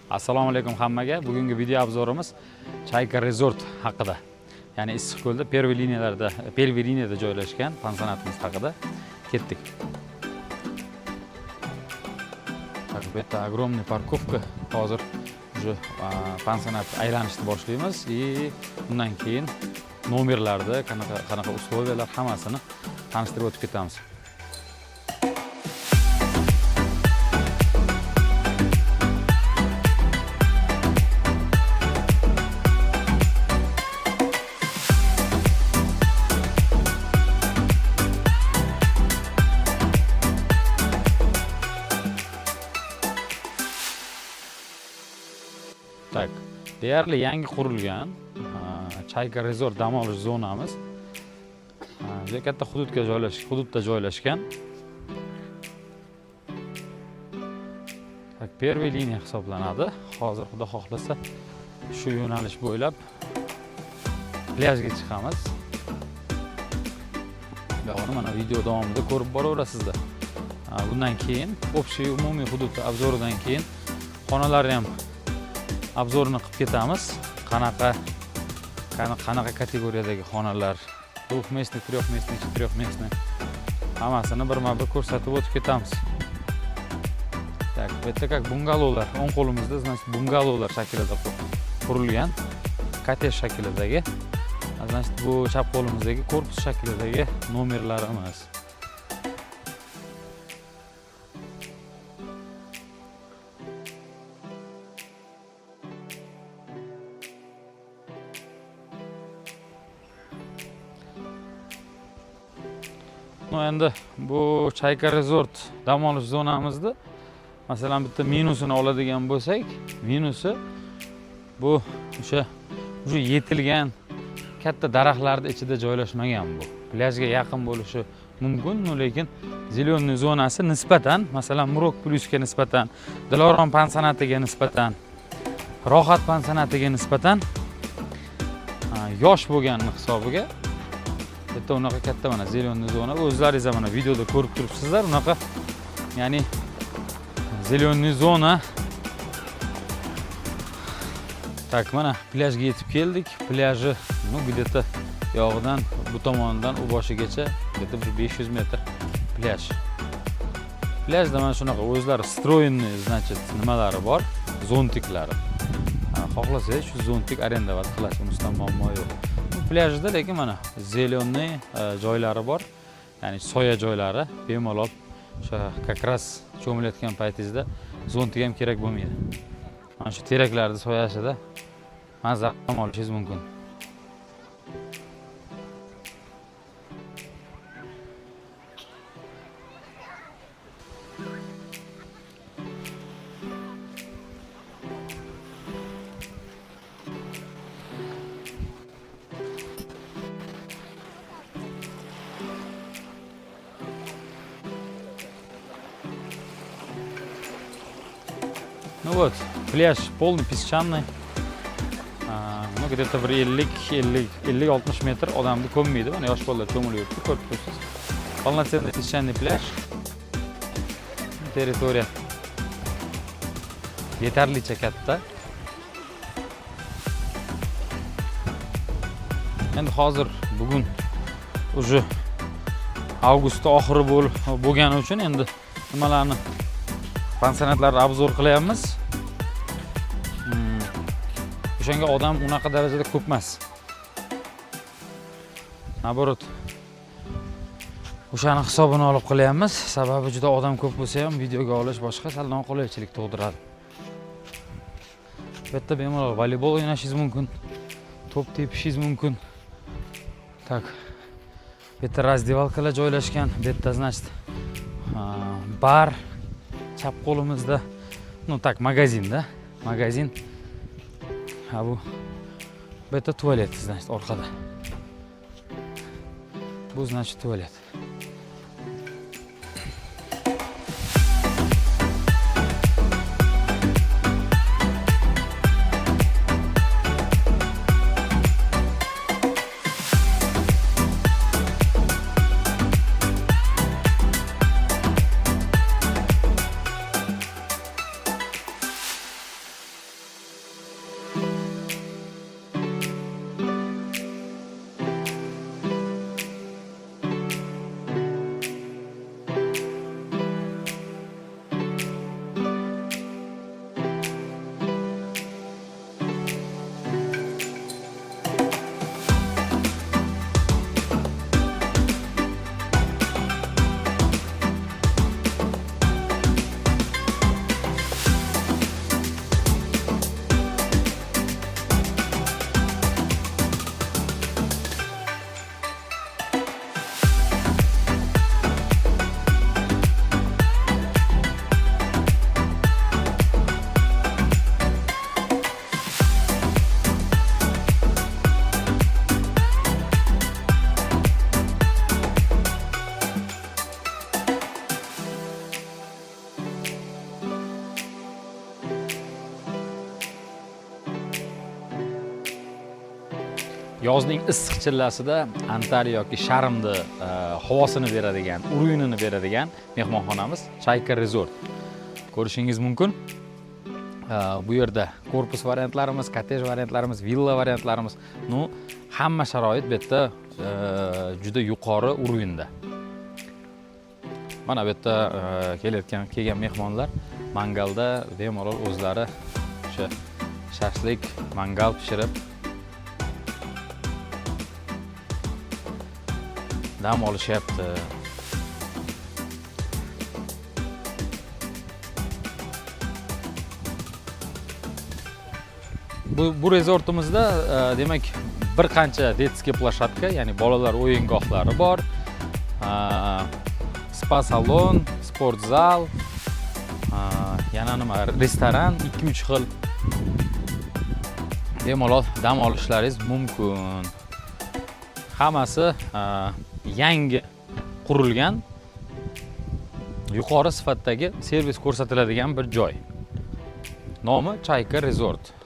Assalomu alaykum hammaga. Bugungi video obzorimiz Chayka Resort haqida. Ya'ni Issiqko'lda первый liniyada joylashgan pansionatimiz haqida ketdik. Bu yerda огромный parkovka. Hozir уже pansionat aylanishni boshlaymiz va undan keyin nomerlarni, qanaqa условиялар hammasini tanishtirib o'tib ketamiz. Tak, deyarli yangi qurilgan Chayka Resort dam olish zonamiz. Juda katta hududda joylashgan. Tak, первый liniya hisoblanadi. Hozir xudo xohlasa shu yo'nalish bo'ylab plyajga chiqamiz. Buni mana video davomida ko'rib boraverasizlar. Bundan keyin общий umumiy hudud obzoridan keyin xonalarni ham obzorini qilib ketamiz. Qanaqa kategoriyadagi xonalar, двухместный, трехместный, четырехместный hammasini birma-bir ko'rsatib o'tib ketamiz. Tak, bu yerda как bungalovlar, o'ng qo'limizda, значит, bungalovlar shaklida qurilgan, kotej shaklidagi. Значит, bu chap qo'limizdagi korpus shaklidagi nomerlarimiz. Endi bu Chayka Resort dam olish zonamizda masalan bitta minusini oladigan bo'lsak, minusi bu o'sha yetilgan katta daraxtlarning ichida joylashmagan bu. Plyajga yaqin bo'lishi mumkin, lekin zelyoniy zonasi nisbatan, masalan Murok Plyusga nisbatan, Dilorom pansionatiga nisbatan, Rohat pansionatiga nisbatan yosh bo'lgani hisobiga bitta unaqa katta mana zelyoniy zona, o'zlaringiz mana videoda ko'rib turibsizlar, unaqa ya'ni zelyoniy zona. Tak, mana plyajga yetib keldik. Plyajı где-то yog'idan bu tomonidan u boshigacha где-то 500 metr plyaj. Plyajda mana shunaqa o'zlari stroyinniy, значит, nimalari bor, zontiklari. Xohlasangiz shu zontik arendovat qilasiz, undan muammo yo'q. Plyajda lekin mana zelyoniy joylari bor, ya'ni soya joylari, bemalol o'sha как раз cho'milayotgan paytingizda zontik ham kerak bo'lmaydi. Mana shu teraklarning soyasida mazza ham olishingiz mumkin. Ну вот, пляж полный песчаный. Ну где-то 50-60 metr odamni ko'mmaydi. Mana yosh bolalar cho'milib yuribdi, ko'rib turibsiz. Полноценный песчаный plyaj. Territoriya yetarlicha katta. Endi hozir bugun уже avgust oxiri bo'lgani uchun endi nimalarni pansionatlarni obzor qilyapmiz. O'shanga odam unaqa darajada ko'p emas. Naborot. O'shani hisobini olib qilyapmiz. Sababi juda odam ko'p bo'lsa ham videoga olish boshqa sal noqulaychilik tug'diradi. Bu yerda bemalol voleybol o'ynashingiz mumkin, to'p tepishingiz mumkin. Tak. Bu yerda razdevalkalar joylashgan. Bu yerda, значит, bar chap qo'limizda, ну так, magazinda, magazin. Bu yerda tualet, значит, orqada. Bu, значит, tualet. yozning issiq chillasida Antalya yoki Sharmni havosini beradigan, urug'ini beradigan mehmonxonamiz Chayka Resort. Ko'rishingiz mumkin. Bu yerda korpus variantlarimiz, kottej variantlarimiz, villa variantlarimiz, hamma sharoit bu yerda juda yuqori urug'inda. Mana bu yerda kelgan mehmonlar mangalda bemalol o'zlari o'sha shashlik, mangal pishirib dam olishyapti. Bu rezortimizda demak bir qancha detskiy plashatka, ya'ni bolalar o'yingohlari bor. Spa salon, sport zal, yana nima, restoran, 2-3 xil bemalol dam olishlaringiz mumkin. Hammasi yangi qurilgan, yuqori sifatdagi servis ko'rsatiladigan bir joy. Nomi Chayka Resort.